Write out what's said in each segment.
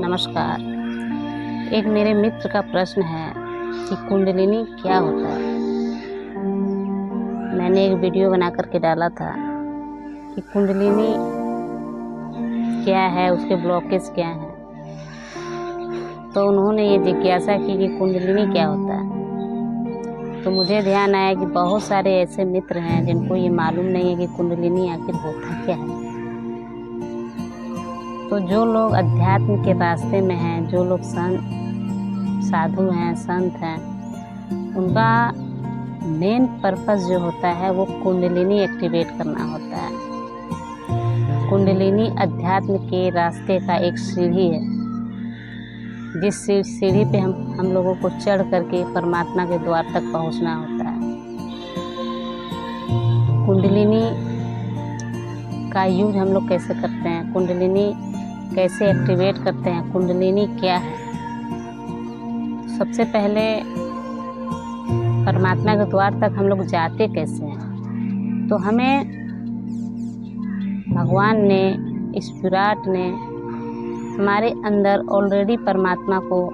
नमस्कार। एक मेरे मित्र का प्रश्न है कि कुंडलिनी क्या होता है। मैंने एक वीडियो बना करके डाला था कि कुंडलिनी क्या है, उसके ब्लॉकेज क्या हैं। तो उन्होंने ये जिज्ञासा की कि कुंडलिनी क्या होता है। तो मुझे ध्यान आया कि बहुत सारे ऐसे मित्र हैं जिनको ये मालूम नहीं है कि कुंडलिनी आखिर होता क्या है। तो जो लोग अध्यात्म के रास्ते में हैं, जो लोग साधु हैं, संत हैं, उनका मेन पर्पस जो होता है वो कुंडलिनी एक्टिवेट करना होता है। कुंडलिनी अध्यात्म के रास्ते का एक सीढ़ी है, जिस सीढ़ी पे हम लोगों को चढ़ करके परमात्मा के द्वार तक पहुंचना होता है। कुंडलिनी का यूज हम लोग कैसे करते हैं, कुंडलिनी कैसे एक्टिवेट करते हैं, कुंडलिनी क्या है। सबसे पहले परमात्मा के द्वार तक हम लोग जाते कैसे हैं। तो हमें भगवान ने, इस विराट ने हमारे अंदर ऑलरेडी परमात्मा को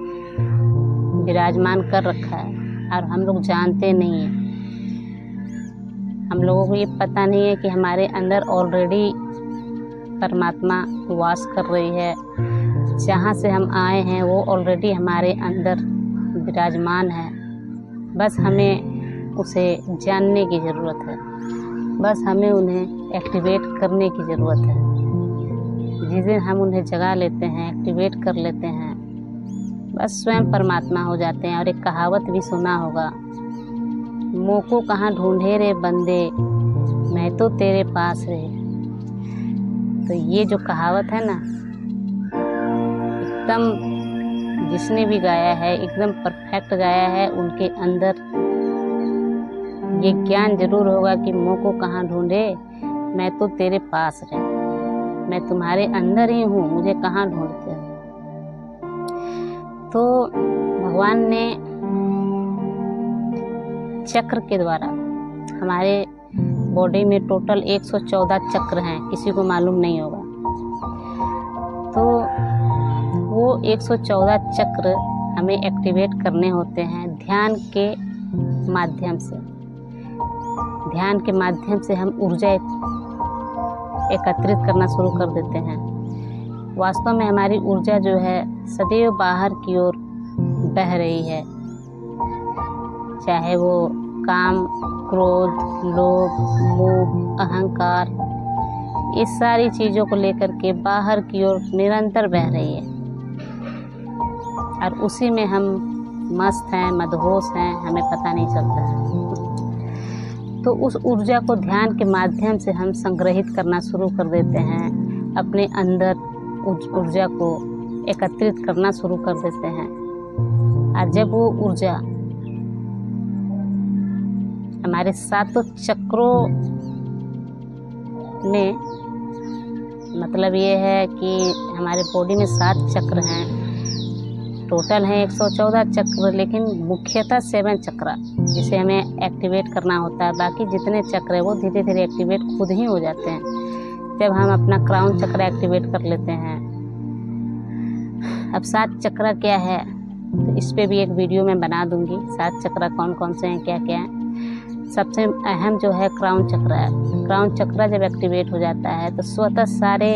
विराजमान कर रखा है और हम लोग जानते नहीं हैं। हम लोगों को ये पता नहीं है कि हमारे अंदर ऑलरेडी परमात्मा वास कर रही है। जहाँ से हम आए हैं वो ऑलरेडी हमारे अंदर विराजमान है। बस हमें उसे जानने की ज़रूरत है, बस हमें उन्हें एक्टिवेट करने की ज़रूरत है। जिस दिन हम उन्हें जगा लेते हैं, एक्टिवेट कर लेते हैं, बस स्वयं परमात्मा हो जाते हैं। और एक कहावत भी सुना होगा, मोह को कहाँ ढूंढे रे बंदे, मैं तो तेरे पास रे। तो ये जो कहावत है ना, एकदम जिसने भी गाया है एकदम परफेक्ट गाया है। उनके अंदर ये ज्ञान जरूर होगा कि मोह को कहाँ ढूंढे, मैं तो तेरे पास रहे। मैं तुम्हारे अंदर ही हूँ, मुझे कहाँ ढूंढते हो। तो भगवान ने चक्र के द्वारा, हमारे बॉडी में टोटल 114 चक्र हैं, किसी को मालूम नहीं होगा। तो वो 114 चक्र हमें एक्टिवेट करने होते हैं ध्यान के माध्यम से। ध्यान के माध्यम से हम ऊर्जा एकत्रित करना शुरू कर देते हैं। वास्तव में हमारी ऊर्जा जो है सदैव बाहर की ओर बह रही है, चाहे वो काम, क्रोध, लोभ, मोह, अहंकार, इस सारी चीज़ों को लेकर के बाहर की ओर निरंतर बह रही है। और उसी में हम मस्त हैं, मदहोश हैं, हमें पता नहीं चलता है। तो उस ऊर्जा को ध्यान के माध्यम से हम संग्रहित करना शुरू कर देते हैं, अपने अंदर उस ऊर्जा को एकत्रित करना शुरू कर देते हैं। और जब वो ऊर्जा हमारे सातों चक्रों में, मतलब ये है कि हमारे बॉडी में 7 चक्र हैं, टोटल हैं 114 चक्र, लेकिन मुख्यतः 7 चक्र जिसे हमें एक्टिवेट करना होता है। बाकी जितने चक्र है वो धीरे धीरे एक्टिवेट खुद ही हो जाते हैं जब हम अपना क्राउन चक्र एक्टिवेट कर लेते हैं। अब 7 चक्र क्या है, तो इस पे भी एक वीडियो मैं बना दूंगी। 7 चक्र कौन कौन से हैं, क्या क्या हैं। सबसे अहम जो है क्राउन चक्र है। क्राउन चक्र जब एक्टिवेट हो जाता है तो स्वतः सारे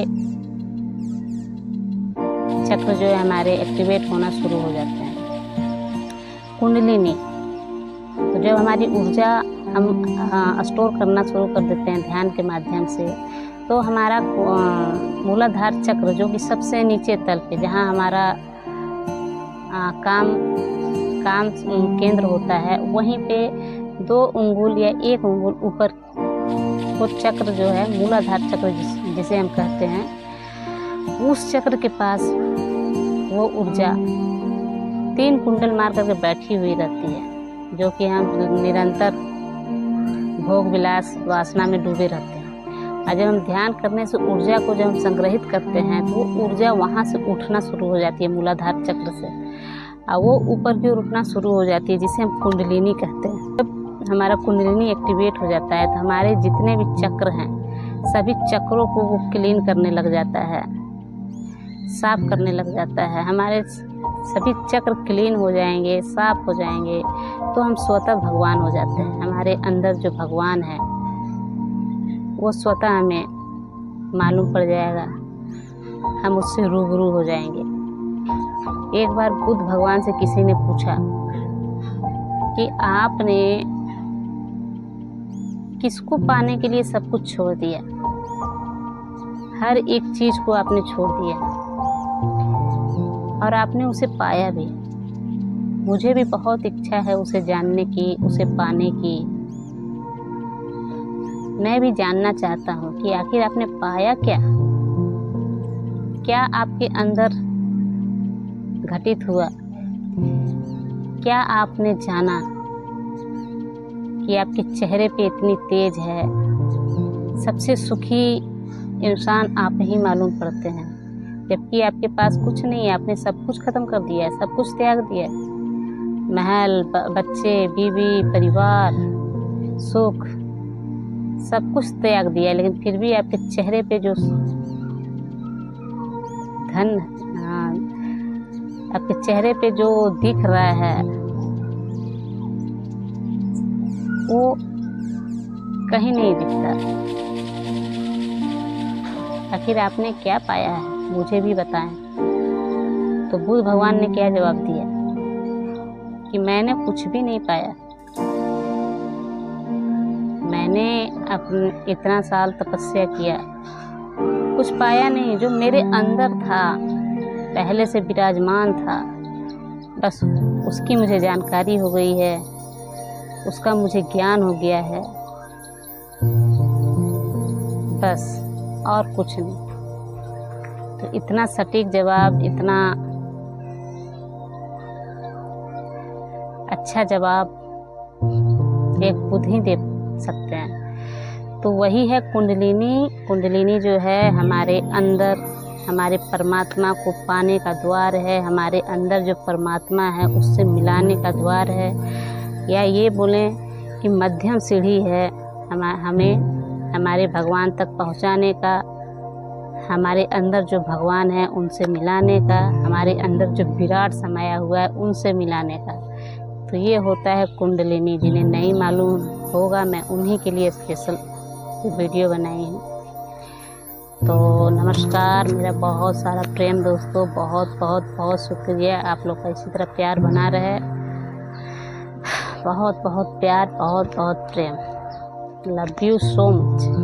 चक्र जो है हमारे एक्टिवेट होना शुरू हो जाते हैं। कुंडलिनी, तो जब हमारी ऊर्जा हम स्टोर करना शुरू कर देते हैं ध्यान के माध्यम से, तो हमारा मूलाधार चक्र जो कि सबसे नीचे तल पे, जहाँ हमारा काम केंद्र होता है, वहीं पे 2 उंगुल या 1 उंगुल ऊपर वो चक्र जो है मूलाधार चक्र जिसे हम कहते हैं, उस चक्र के पास वो ऊर्जा 3 कुंडल मार करके बैठी हुई रहती है, जो कि हम निरंतर भोग विलास वासना में डूबे रहते हैं। और जब हम ध्यान करने से ऊर्जा को जब हम संग्रहित करते हैं तो वो ऊर्जा वहाँ से उठना शुरू हो जाती है मूलाधार चक्र से, और वो ऊपर की ओर उठना शुरू हो जाती है, जिसे हम कुंडलिनी कहते हैं। जब हमारा कुंडलिनी एक्टिवेट हो जाता है तो हमारे जितने भी चक्र हैं सभी चक्रों को वो क्लीन करने लग जाता है। साफ करने लग जाता है, हमारे सभी चक्र क्लीन हो जाएंगे, साफ हो जाएंगे, तो हम स्वतः भगवान हो जाते हैं। हमारे अंदर जो भगवान है वो स्वतः हमें मालूम पड़ जाएगा, हम उससे रूबरू हो जाएंगे। एक बार बुद्ध भगवान से किसी ने पूछा कि आपने किसको पाने के लिए सब कुछ छोड़ दिया, हर एक चीज को आपने छोड़ दिया और आपने उसे पाया भी। मुझे भी बहुत इच्छा है उसे जानने की, उसे पाने की। मैं भी जानना चाहता हूँ कि आखिर आपने पाया क्या, क्या आपके अंदर घटित हुआ, क्या आपने जाना कि आपके चेहरे पे इतनी तेज है। सबसे सुखी इंसान आप ही मालूम पड़ते हैं, जबकि आपके पास कुछ नहीं है, आपने सब कुछ खत्म कर दिया है, सब कुछ त्याग दिया है। महल, बच्चे, बीवी, परिवार, सुख, सब कुछ त्याग दिया है, लेकिन फिर भी आपके चेहरे पे जो धन, आपके चेहरे पे जो दिख रहा है वो कहीं नहीं दिखता। आखिर आपने क्या पाया है, मुझे भी बताएं। तो बुद्ध भगवान ने क्या जवाब दिया कि मैंने कुछ भी नहीं पाया। मैंने अपने इतना साल तपस्या किया, कुछ पाया नहीं। जो मेरे अंदर था, पहले से विराजमान था, बस उसकी मुझे जानकारी हो गई है, उसका मुझे ज्ञान हो गया है, बस और कुछ नहीं। तो इतना सटीक जवाब, इतना अच्छा जवाब एक बुद्ध ही दे सकते हैं। तो वही है कुंडलिनी। कुंडलिनी जो है हमारे अंदर, हमारे परमात्मा को पाने का द्वार है, हमारे अंदर जो परमात्मा है उससे मिलाने का द्वार है, या ये बोलें कि मध्यम सीढ़ी है हमें हमारे भगवान तक पहुंचाने का, हमारे अंदर जो भगवान है उनसे मिलाने का, हमारे अंदर जो विराट समाया हुआ है उनसे मिलाने का। तो ये होता है कुंडलिनी। जिन्हें नहीं मालूम होगा, मैं उन्हीं के लिए स्पेशल वीडियो बनाई हूँ। तो नमस्कार, मेरा बहुत सारा प्रेम दोस्तों, बहुत बहुत बहुत शुक्रिया। आप लोग का इसी तरह प्यार बना रहे, बहुत बहुत प्यार, बहुत बहुत प्रेम। Love you so much.